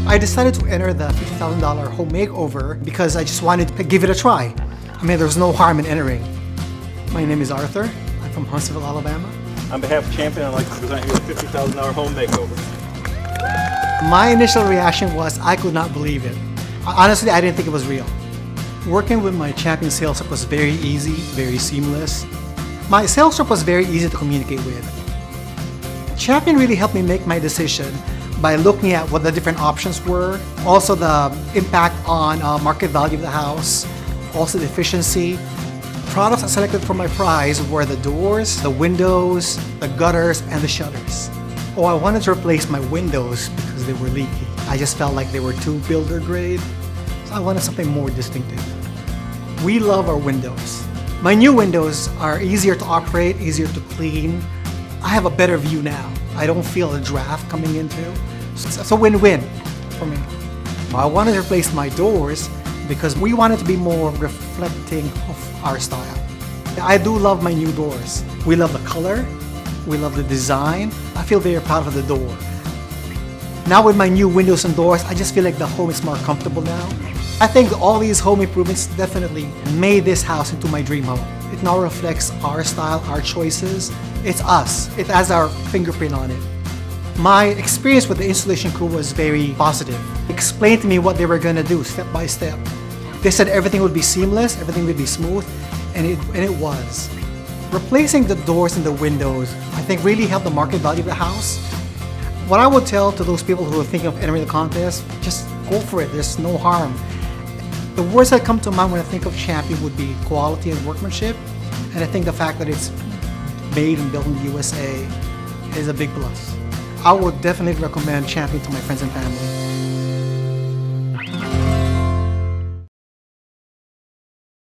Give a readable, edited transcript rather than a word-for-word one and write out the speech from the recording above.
I decided to enter the $50,000 home makeover because I just wanted to give it a try. I mean, there's no harm in entering. My name is Arthur. I'm from Huntsville, Alabama. On behalf of Champion, I'd like to present you with a $50,000 home makeover. My initial reaction was I could not believe it. Honestly, I didn't think it was real. Working with my Champion sales rep was very easy, very seamless. My sales rep was very easy to communicate with. Champion really helped me make my decision by looking at what the different options were, also the impact on market value of the house, also the efficiency. Products I selected for my prize were the doors, the windows, the gutters, and the shutters. Oh, I wanted to replace my windows because they were leaky. I just felt like they were too builder grade, so I wanted something more distinctive. We love our windows. My new windows are easier to operate, easier to clean. I have a better view now. I don't feel a draft coming into. So it's a win-win for me. I wanted to replace my doors because we wanted to be more reflecting of our style. I do love my new doors. We love the color, we love the design. I feel very proud of the door. Now with my new windows and doors, I just feel like the home is more comfortable now. I think all these home improvements definitely made this house into my dream home. It now reflects our style, our choices. It's us. It has our fingerprint on it. My experience with the installation crew was very positive. They explained to me what they were going to do step by step. They said everything would be seamless, everything would be smooth, and it was. Replacing the doors and the windows, I think really helped the market value of the house. What I would tell to those people who are thinking of entering the contest, just go for it, there's no harm. The words that come to mind when I think of Champion would be quality and workmanship, and I think the fact that it's made and built in the USA is a big plus. I would definitely recommend Champion to my friends and family.